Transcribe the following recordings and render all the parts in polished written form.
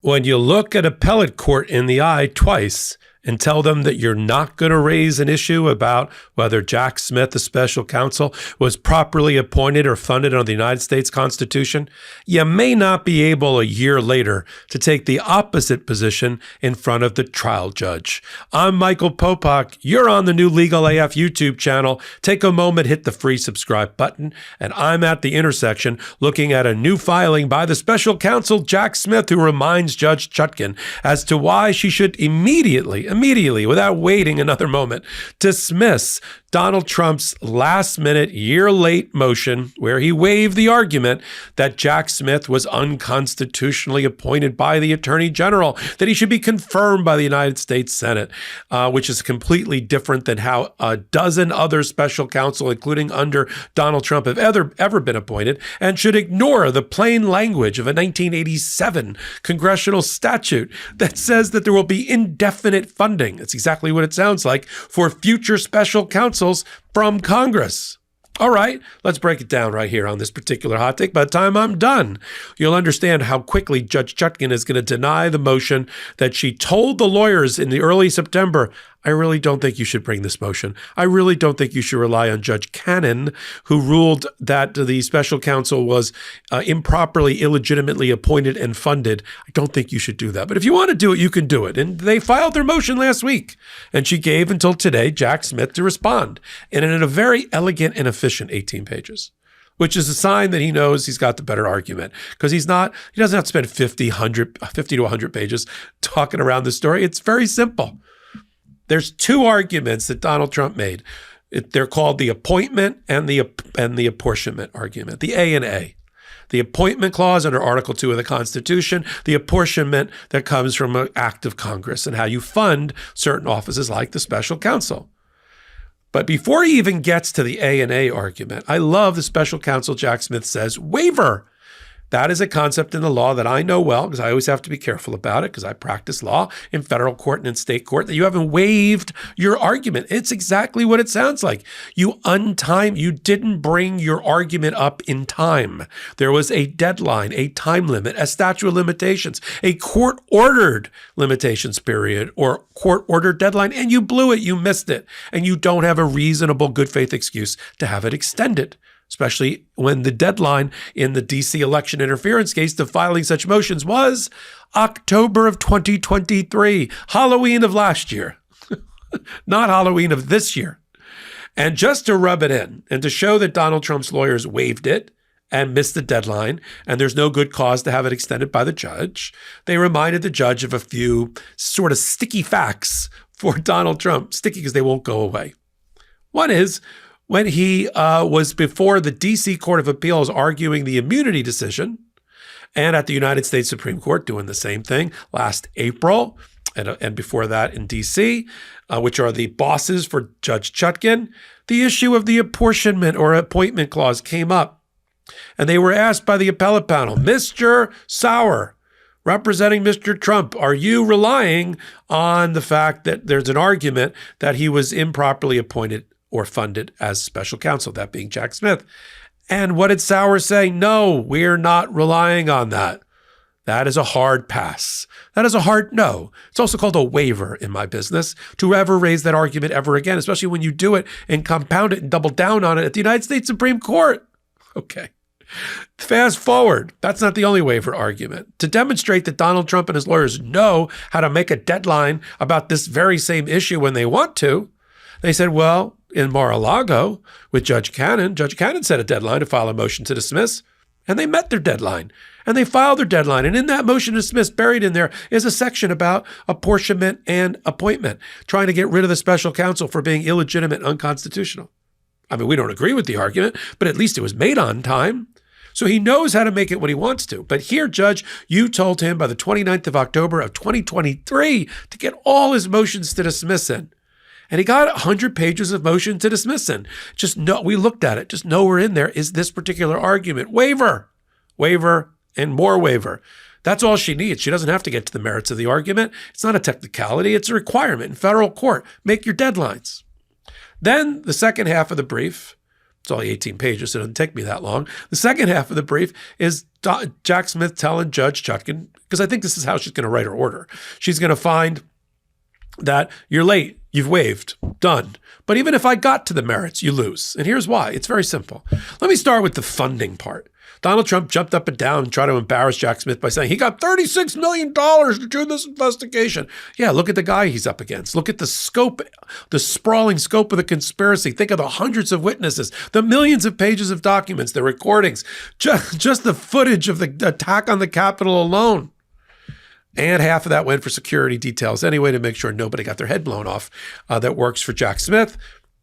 When you look at appellate court in the eye twice and tell them that you're not going to raise an issue about whether Jack Smith, the special counsel, was properly appointed or funded under the United States Constitution, you may not be able a year later to take the opposite position in front of the trial judge. I'm Michael Popok. You're on the new Legal AF YouTube channel. Take a moment, hit the free subscribe button, and I'm at the intersection looking at a new filing by the special counsel Jack Smith, who reminds Judge Chutkan as to why she should immediately, without waiting another moment, dismiss Donald Trump's last-minute, year-late motion where he waived the argument that Jack Smith was unconstitutionally appointed by the Attorney General, that he should be confirmed by the United States Senate, which is completely different than how a dozen other special counsel, including under Donald Trump, have ever been appointed, and should ignore the plain language of a 1987 congressional statute that says that there will be indefinite funding. That's exactly what it sounds like for future special counsels from Congress. All right, let's break it down right here on this particular hot take. By the time I'm done, you'll understand how quickly Judge Chutkan is going to deny the motion that she told the lawyers in the early September, I really don't think you should bring this motion. I really don't think you should rely on Judge Cannon, who ruled that the special counsel was improperly, illegitimately appointed and funded. I don't think you should do that. But if you want to do it, you can do it. And they filed their motion last week. And she gave until today Jack Smith to respond. And in a very elegant and efficient 18 pages. Which is a sign that he knows he's got the better argument, because he doesn't have to spend 50 to 100 pages talking around the story. It's very simple. There's two arguments that Donald Trump made. They're called the appointment and the apportionment argument, the A and A. The appointment clause under Article 2 of the Constitution, the apportionment that comes from an act of Congress and how you fund certain offices like the special counsel. But before he even gets to the A and A argument, I love the special counsel Jack Smith says, waiver. That is a concept in the law that I know well, because I always have to be careful about it, because I practice law in federal court and in state court, that you haven't waived your argument. It's exactly what it sounds like. You didn't bring your argument up in time. There was a deadline, a time limit, a statute of limitations, a court-ordered limitations period or court-ordered deadline, and you blew it, you missed it, and you don't have a reasonable good faith excuse to have it extended. Especially when the deadline in the D.C. election interference case to filing such motions was October of 2023, Halloween of last year, not Halloween of this year. And just to rub it in and to show that Donald Trump's lawyers waived it and missed the deadline, and there's no good cause to have it extended by the judge, they reminded the judge of a few sort of sticky facts for Donald Trump, sticky because they won't go away. One is, when he was before the D.C. Court of Appeals arguing the immunity decision, and at the United States Supreme Court doing the same thing last April, and before that in D.C., which are the bosses for Judge Chutkan, the issue of the apportionment or appointment clause came up. And they were asked by the appellate panel, Mr. Sauer, representing Mr. Trump, are you relying on the fact that there's an argument that he was improperly appointed or funded as special counsel, that being Jack Smith? And what did Sauer say? No, we're not relying on that. That is a hard pass. That is a hard no. It's also called a waiver in my business, to ever raise that argument ever again, especially when you do it and compound it and double down on it at the United States Supreme Court. Okay. Fast forward. That's not the only waiver argument. To demonstrate that Donald Trump and his lawyers know how to make a deadline about this very same issue when they want to, they said, well, in Mar-a-Lago with Judge Cannon set a deadline to file a motion to dismiss, and they met their deadline, and they filed their deadline. And in that motion to dismiss, buried in there is a section about apportionment and appointment, trying to get rid of the special counsel for being illegitimate and unconstitutional. I mean, we don't agree with the argument, but at least it was made on time. So he knows how to make it when he wants to. But here, Judge, you told him by the 29th of October of 2023 to get all his motions to dismiss in. And he got 100 pages of motion to dismiss in. Just no, we looked at it. Just nowhere in there is this particular argument. Waiver, and more waiver. That's all she needs. She doesn't have to get to the merits of the argument. It's not a technicality. It's a requirement in federal court. Make your deadlines. Then the second half of the brief It's only 18 pages, so it doesn't take me that long. The second half of the brief is Jack Smith telling Judge Chutkan, because I think this is how she's going to write her order. She's going to find that you're late, you've waived, done. But even if I got to the merits, you lose. And here's why. It's very simple. Let me start with the funding part. Donald Trump jumped up and down and tried to embarrass Jack Smith by saying he got $36 million to do this investigation. Yeah, look at the guy he's up against. Look at the scope, the sprawling scope of the conspiracy. Think of the hundreds of witnesses, the millions of pages of documents, the recordings, just the footage of the attack on the Capitol alone. And half of that went for security details anyway to make sure nobody got their head blown off that works for Jack Smith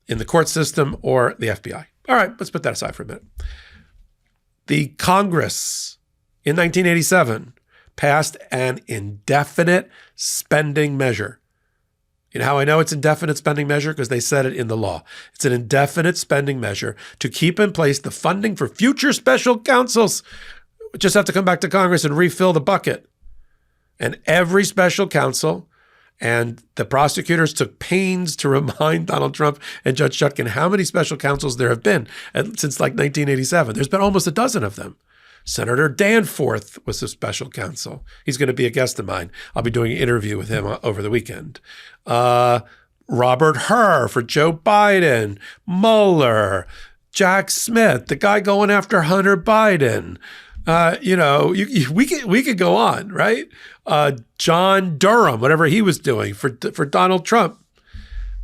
in the court system or the FBI. All right, let's put that aside for a minute. The Congress in 1987 passed an indefinite spending measure. You know how I know it's indefinite spending measure? Because they said it in the law. It's an indefinite spending measure to keep in place the funding for future special counsels. We just have to come back to Congress and refill the bucket. And every special counsel, and the prosecutors took pains to remind Donald Trump and Judge Chutkan how many special counsels there have been since like 1987. There's been almost a dozen of them. Senator Danforth was a special counsel. He's going to be a guest of mine. I'll be doing an interview with him over the weekend. Robert Hur for Joe Biden, Mueller, Jack Smith, the guy going after Hunter Biden. We could go on, right? John Durham, whatever he was doing for Donald Trump.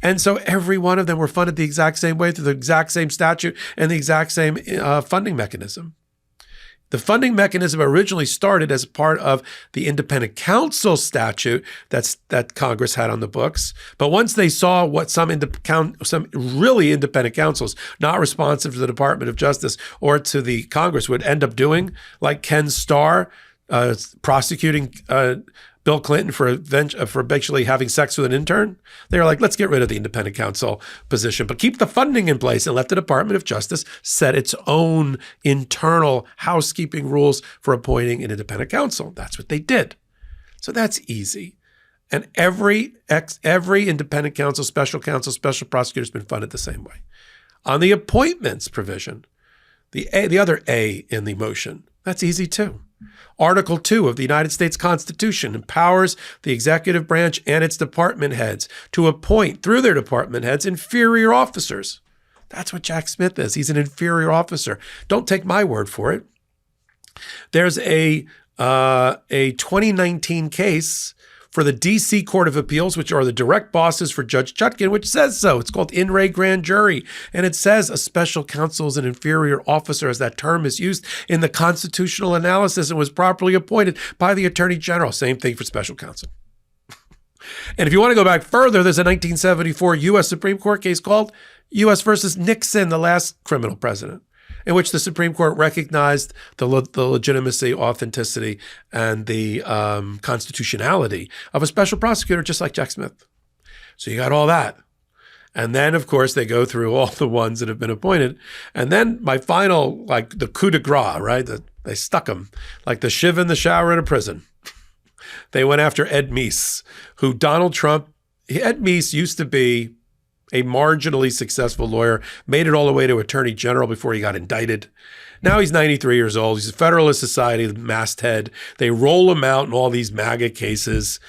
And so every one of them were funded the exact same way through the exact same statute and the exact same funding mechanism. The funding mechanism originally started as part of the independent counsel statute that Congress had on the books. But once they saw what some really independent counsels, not responsive to the Department of Justice or to the Congress, would end up doing, like Ken Starr prosecuting Bill Clinton for eventually having sex with an intern, they were like, let's get rid of the independent counsel position, but keep the funding in place and let the Department of Justice set its own internal housekeeping rules for appointing an independent counsel. That's what they did. So that's easy. And every independent counsel, special prosecutor has been funded the same way. On the appointments provision, the other A in the motion, that's easy too. Article 2 of the United States Constitution empowers the executive branch and its department heads to appoint, through their department heads, inferior officers. That's what Jack Smith is. He's an inferior officer. Don't take my word for it. There's a 2019 case for the D.C. Court of Appeals, which are the direct bosses for Judge Chutkan, which says so. It's called In Re Grand Jury. And it says a special counsel is an inferior officer, as that term is used in the constitutional analysis, and was properly appointed by the Attorney General. Same thing for special counsel. And if you want to go back further, there's a 1974 U.S. Supreme Court case called U.S. versus Nixon, the last criminal president, in which the Supreme Court recognized the legitimacy, authenticity, and the constitutionality of a special prosecutor just like Jack Smith. So you got all that. And then, of course, they go through all the ones that have been appointed. And then my final, like the coup de grace, right? They stuck him like the shiv in the shower in a prison. They went after Ed Meese, who Ed Meese used to be a marginally successful lawyer, made it all the way to Attorney General before he got indicted. Now he's 93 years old. He's a Federalist Society masthead. They roll him out in all these MAGA cases.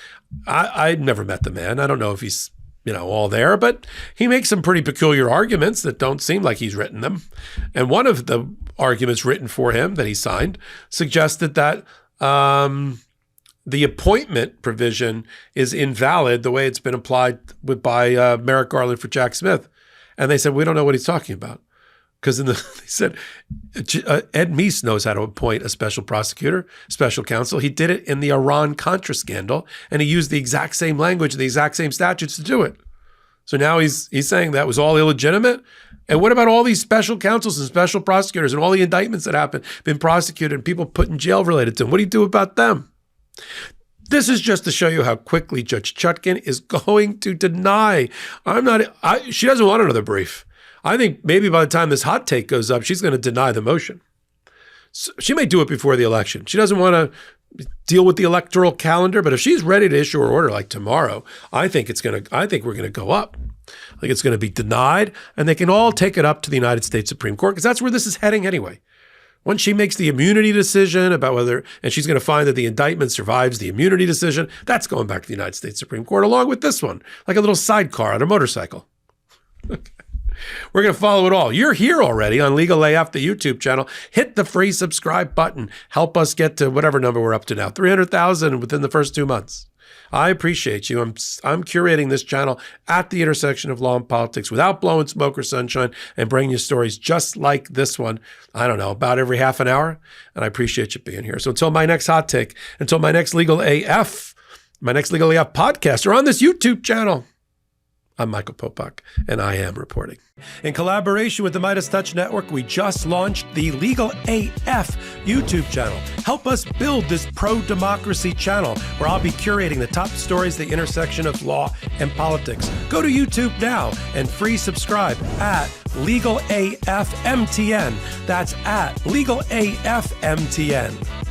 I never met the man. I don't know if he's, all there, but he makes some pretty peculiar arguments that don't seem like he's written them. And one of the arguments written for him that he signed suggested that the appointment provision is invalid the way it's been applied by Merrick Garland for Jack Smith. And they said, we don't know what he's talking about. Because they said, Ed Meese knows how to appoint a special prosecutor, special counsel. He did it in the Iran-Contra scandal, and he used the exact same language, the exact same statutes to do it. So now he's saying that was all illegitimate. And what about all these special counsels and special prosecutors and all the indictments that happened, been prosecuted and people put in jail related to them? What do you do about them? This is just to show you how quickly Judge Chutkan is going to deny. She doesn't want another brief. I think maybe by the time this hot take goes up, she's going to deny the motion. So she may do it before the election. She doesn't want to deal with the electoral calendar, but if she's ready to issue her order like tomorrow, I think we're going to go up. I think it's going to be denied, and they can all take it up to the United States Supreme Court, because that's where this is heading anyway. Once she makes the immunity decision about whether, and she's going to find that the indictment survives the immunity decision, that's going back to the United States Supreme Court, along with this one, like a little sidecar on a motorcycle. Okay. We're going to follow it all. You're here already on Legal AF, the YouTube channel. Hit the free subscribe button. Help us get to whatever number we're up to now, 300,000 within the first 2 months. I appreciate you. I'm curating this channel at the intersection of law and politics without blowing smoke or sunshine, and bringing you stories just like this one, I don't know, about every half an hour. And I appreciate you being here. So until my next hot take, until my next Legal AF podcast, or on this YouTube channel, I'm Michael Popok, and I am reporting. In collaboration with the Midas Touch Network, we just launched the Legal AF YouTube channel. Help us build this pro-democracy channel where I'll be curating the top stories at the intersection of law and politics. Go to YouTube now and free subscribe at Legal AF MTN. That's at Legal AF MTN.